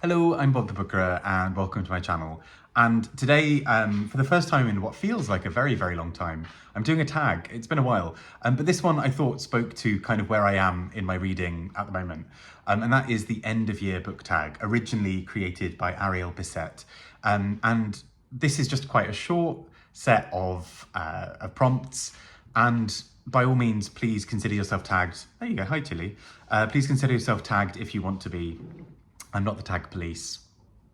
Hello, I'm Bob the Booker and welcome to my channel. And today, for the first time in what feels like a very, very long time, I'm doing a tag. It's been a while, but this one I thought spoke to kind of where I am in my reading at the moment. And that is the end of year book tag, originally created by Ariel Bissett. And this is just quite a short set of prompts. And by all means, please consider yourself tagged. There you go, hi Tilly. Please consider yourself tagged if you want to be. I'm not the tag police,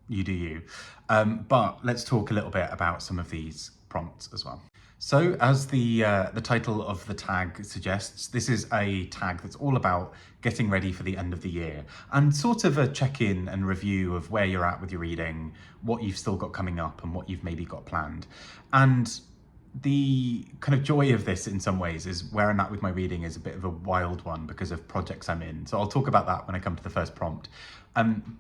you do you. But let's talk a little bit about some of these prompts as well. So as the title of the tag suggests, this is a tag that's all about getting ready for the end of the year and sort of a check-in and review of where you're at with your reading, what you've still got coming up and what you've maybe got planned. And the kind of joy of this in some ways is where I'm at with my reading is a bit of a wild one because of projects I'm in. So I'll talk about that when I come to the first prompt.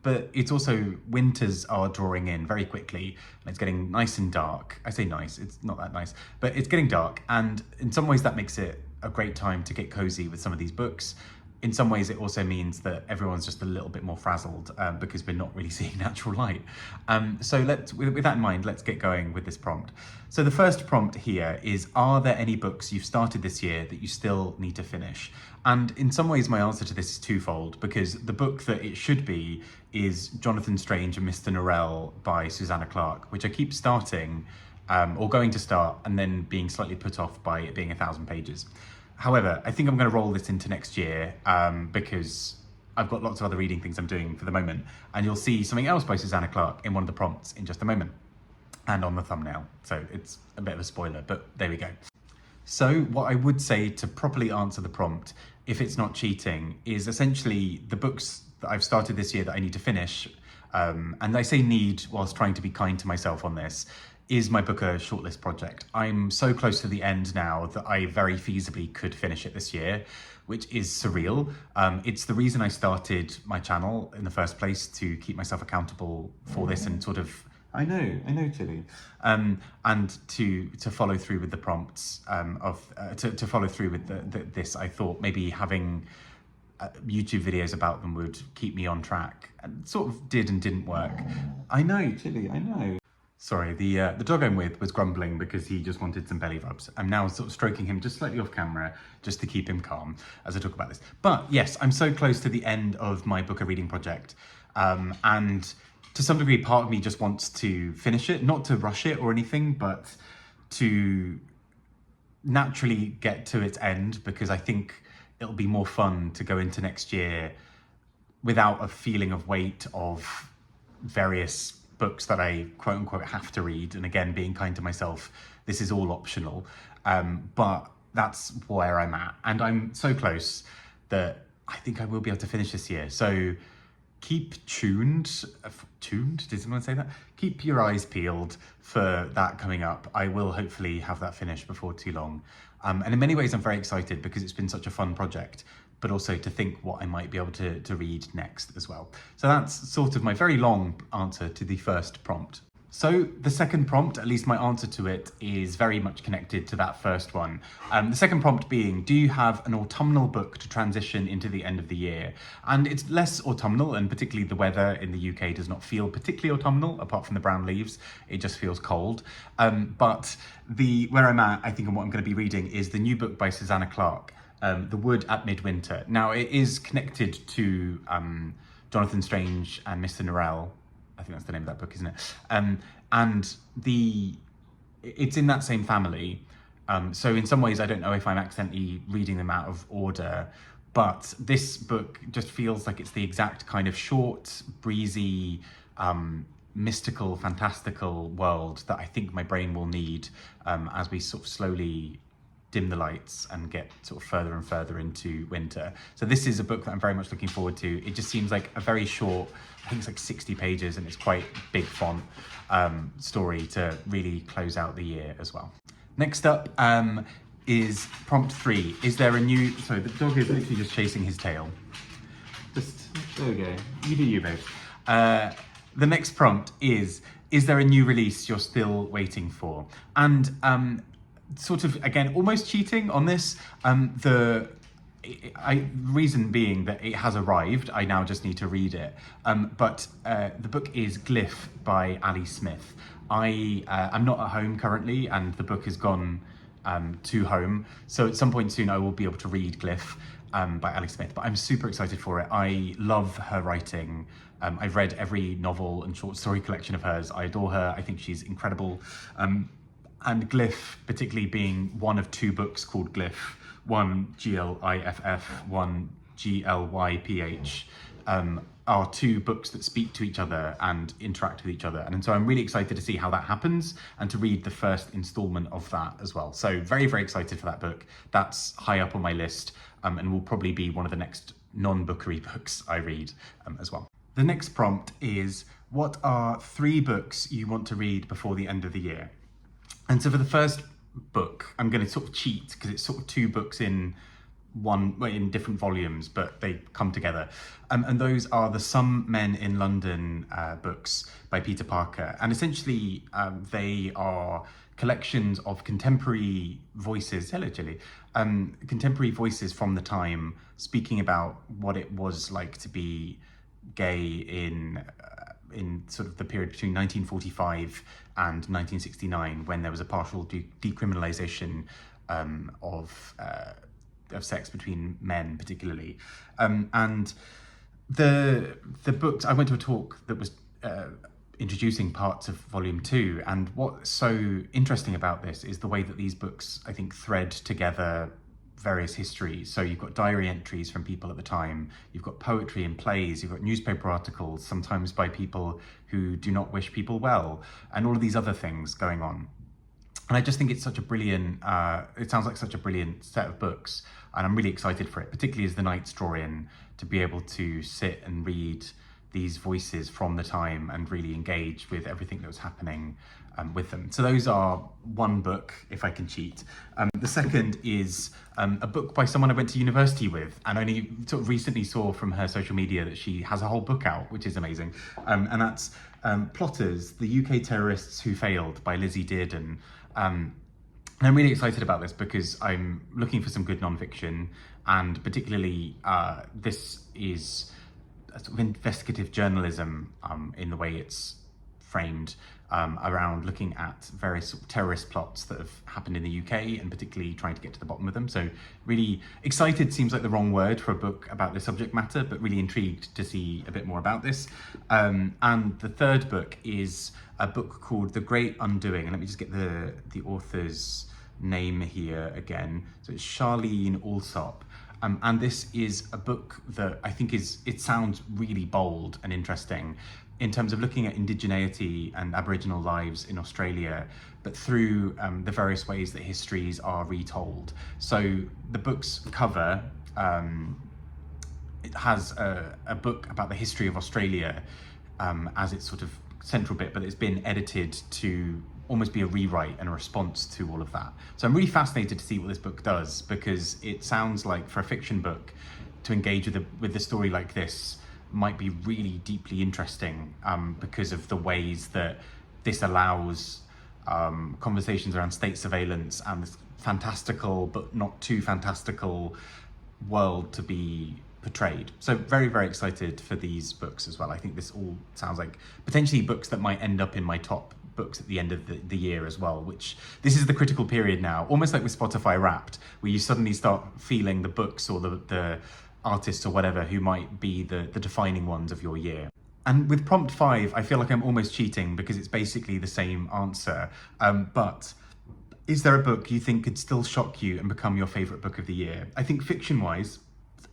But it's also, winters are drawing in very quickly and it's getting nice and dark. I say nice, it's not that nice, but it's getting dark. And in some ways that makes it a great time to get cozy with some of these books. In some ways, it also means that everyone's just a little bit more frazzled because we're not really seeing natural light. So with that in mind, let's get going with this prompt. So the first prompt here is, are there any books you've started this year that you still need to finish? And in some ways, my answer to this is twofold, because the book that it should be is Jonathan Strange and Mr. Norrell by Susanna Clarke, which I keep starting or going to start and then being slightly put off by it being 1,000 pages. However, I think I'm going to roll this into next year because I've got lots of other reading things I'm doing for the moment. And you'll see something else by Susanna Clarke in one of the prompts in just a moment and on the thumbnail. So it's a bit of a spoiler, but there we go. So what I would say to properly answer the prompt, if it's not cheating, is essentially the books that I've started this year that I need to finish. And I say need whilst trying to be kind to myself on this, is my Booker shortlist project. I'm so close to the end now that I very feasibly could finish it this year, which is surreal. It's the reason I started my channel in the first place, to keep myself accountable for this and sort of, I know, Tilly, and to follow through with the prompts to follow through with this. I thought maybe having YouTube videos about them would keep me on track, and sort of did and didn't work. I know, Tilly, I know. Sorry, the dog I'm with was grumbling because he just wanted some belly rubs. I'm now sort of stroking him just slightly off camera just to keep him calm as I talk about this. But yes, I'm so close to the end of my Booker reading project. And to some degree, part of me just wants to finish it, not to rush it or anything, but to naturally get to its end, because I think it'll be more fun to go into next year without a feeling of weight of various books that I quote unquote have to read. And again, being kind to myself, this is all optional, but that's where I'm at. And I'm so close that I think I will be able to finish this year. So keep tuned, did someone say that? Keep your eyes peeled for that coming up. I will hopefully have that finished before too long. And in many ways, I'm very excited because it's been such a fun project, but also to think what I might be able to read next as well. So that's sort of my very long answer to the first prompt. So the second prompt, at least my answer to it, is very much connected to that first one. The second prompt being, do you have an autumnal book to transition into the end of the year? And it's less autumnal, and particularly the weather in the UK does not feel particularly autumnal, apart from the brown leaves. It just feels cold. But where I'm at, I think, and what I'm going to be reading is the new book by Susanna Clarke, The Wood at Midwinter. Now, it is connected to Jonathan Strange and Mr. Norrell. I think that's the name of that book, isn't it? And it's in that same family. So in some ways, I don't know if I'm accidentally reading them out of order, but this book just feels like it's the exact kind of short, breezy, mystical, fantastical world that I think my brain will need as we sort of slowly dim the lights and get sort of further and further into winter. So this is a book that I'm very much looking forward to. It just seems like a very short, I think it's like 60 pages and it's quite big font story to really close out the year as well. Next up is prompt 3. Is there a new, sorry, the dog is literally just chasing his tail. Just, there we go. You do you, babe. The next prompt is there a new release you're still waiting for? And sort of, again, almost cheating on this, reason being that it has arrived. I now just need to read it. But the book is Gliff by Ali Smith. I'm not at home currently, and the book has gone to home. So at some point soon, I will be able to read Gliff by Ali Smith. But I'm super excited for it. I love her writing. I've read every novel and short story collection of hers. I adore her. I think she's incredible. And Gliff, particularly being one of two books called Gliff, one Gliff, one Glyph, are two books that speak to each other and interact with each other. And so I'm really excited to see how that happens and to read the first installment of that as well. So very, very excited for that book. That's high up on my list and will probably be one of the next non-bookery books I read as well. The next prompt is, what are 3 books you want to read before the end of the year? And so for the first book, I'm going to sort of cheat because it's sort of 2 books in different volumes, but they come together. And those are the Some Men in London books by Peter Parker. And essentially, they are collections of contemporary voices, hello Jilly, contemporary voices from the time speaking about what it was like to be gay in sort of the period between 1945 and 1969, when there was a partial decriminalisation of sex between men, particularly. And the books, I went to a talk that was introducing parts of volume 2, and what's so interesting about this is the way that these books, I think, thread together various histories. So you've got diary entries from people at the time, you've got poetry and plays, you've got newspaper articles, sometimes by people who do not wish people well, and all of these other things going on. And I just think it's such a brilliant, it sounds like such a brilliant set of books, and I'm really excited for it, particularly as the Knights draw in, to be able to sit and read these voices from the time and really engage with everything that was happening with them. So those are one book, if I can cheat. The second is a book by someone I went to university with, and only sort of recently saw from her social media that she has a whole book out, which is amazing. And that's Plotters, The UK Terrorists Who Failed by Lizzie Dearden. And I'm really excited about this because I'm looking for some good nonfiction, and particularly this is a sort of investigative journalism in the way it's framed, around looking at various sort of terrorist plots that have happened in the UK, and particularly trying to get to the bottom of them. So really excited seems like the wrong word for a book about this subject matter, but really intrigued to see a bit more about this. And the third book is a book called The Great Undoing, and let me just get the author's name here again. So it's Sharlene Allsopp. And this is a book that I think it sounds really bold and interesting in terms of looking at indigeneity and Aboriginal lives in Australia, but through the various ways that histories are retold. So the book's cover, it has a book about the history of Australia as its sort of central bit, but it's been edited to almost be a rewrite and a response to all of that. So I'm really fascinated to see what this book does, because it sounds like for a fiction book to engage with a story like this might be really deeply interesting, because of the ways that this allows conversations around state surveillance and this fantastical but not too fantastical world to be portrayed. So very, very excited for these books as well. I think this all sounds like potentially books that might end up in my top books at the end of the year as well, which this is the critical period now, almost like with Spotify Wrapped, where you suddenly start feeling the books or the artists or whatever who might be the defining ones of your year. And with prompt 5, I feel like I'm almost cheating because it's basically the same answer. But is there a book you think could still shock you and become your favourite book of the year? I think fiction-wise,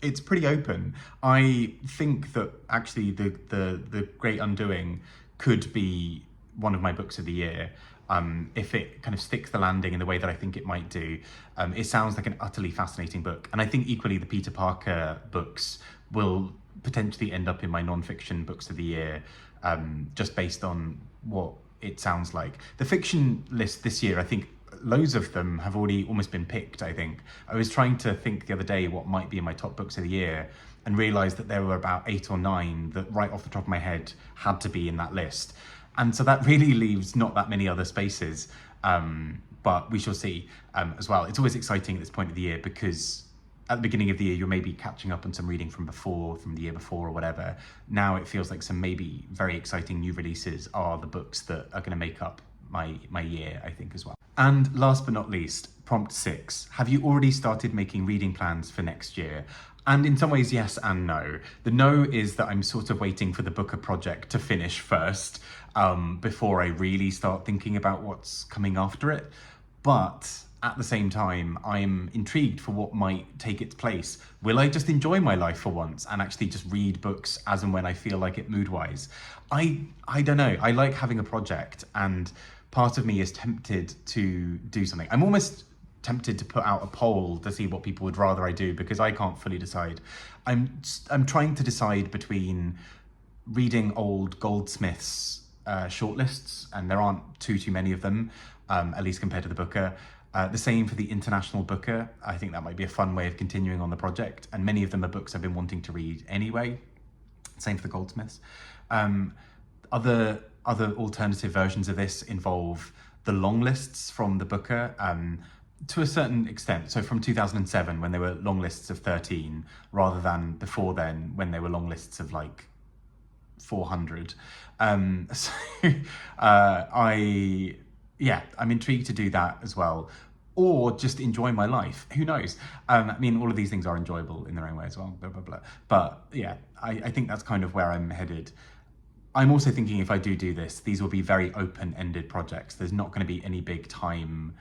it's pretty open. I think that actually the Great Undoing could be one of my books of the year, if it kind of sticks the landing in the way that I think it might do. It sounds like an utterly fascinating book, and I think equally the Peter Parker books will potentially end up in my non-fiction books of the year, just based on what it sounds like. The fiction list this year, I think loads of them have already almost been picked, I think. I was trying to think the other day what might be in my top books of the year, and realised that there were about 8 or 9 that right off the top of my head had to be in that list. And so that really leaves not that many other spaces, but we shall see as well. It's always exciting at this point of the year because at the beginning of the year, you're maybe catching up on some reading from the year before or whatever. Now it feels like some maybe very exciting new releases are the books that are going to make up my year, I think, as well. And last but not least, prompt 6. Have you already started making reading plans for next year? And in some ways, yes and no. The no is that I'm sort of waiting for the Booker project to finish first before I really start thinking about what's coming after it. But at the same time, I'm intrigued for what might take its place. Will I just enjoy my life for once and actually just read books as and when I feel like it mood-wise? I don't know. I like having a project, and part of me is tempted to do something. I'm almost tempted to put out a poll to see what people would rather I do, because I can't fully decide. I'm trying to decide between reading old Goldsmiths shortlists, and there aren't too many of them, at least compared to the Booker. The same for the International Booker. I think that might be a fun way of continuing on the project, and many of them are books I've been wanting to read anyway. Same for the Goldsmiths. Other alternative versions of this involve the long lists from the Booker, to a certain extent. So from 2007, when they were long lists of 13, rather than before then, when they were long lists of like 400. I'm intrigued to do that as well, or just enjoy my life. Who knows? I mean, all of these things are enjoyable in their own way as well, blah, blah, blah. But yeah, I think that's kind of where I'm headed. I'm also thinking if I do this, these will be very open-ended projects. There's not going to be any big time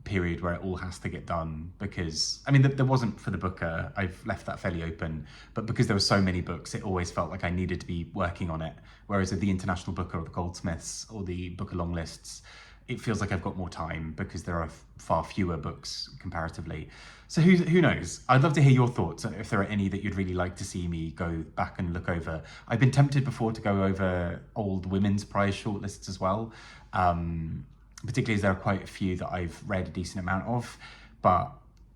period where it all has to get done, because, I mean, there wasn't for the Booker. I've left that fairly open, but because there were so many books, it always felt like I needed to be working on it. Whereas with the International Booker or the Goldsmiths or the Booker long lists, it feels like I've got more time because there are far fewer books comparatively. So who knows? I'd love to hear your thoughts, if there are any that you'd really like to see me go back and look over. I've been tempted before to go over old women's prize shortlists as well, particularly as there are quite a few that I've read a decent amount of, but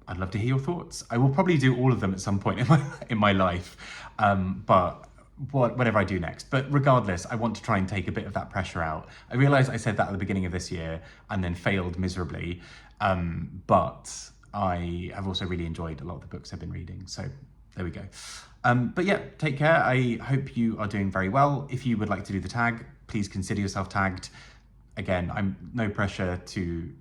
I'd love to hear your thoughts. I will probably do all of them at some point in my life, but whatever I do next. But regardless, I want to try and take a bit of that pressure out. I realise I said that at the beginning of this year and then failed miserably, but I have also really enjoyed a lot of the books I've been reading, so there we go. But yeah, take care. I hope you are doing very well. If you would like to do the tag, please consider yourself tagged. Again, I'm no pressure to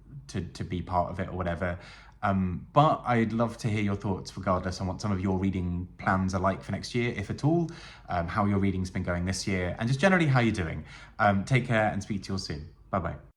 be part of it or whatever. But I'd love to hear your thoughts regardless on what some of your reading plans are like for next year, if at all, how your reading's been going this year, and just generally how you're doing. Take care and speak to you all soon. Bye-bye.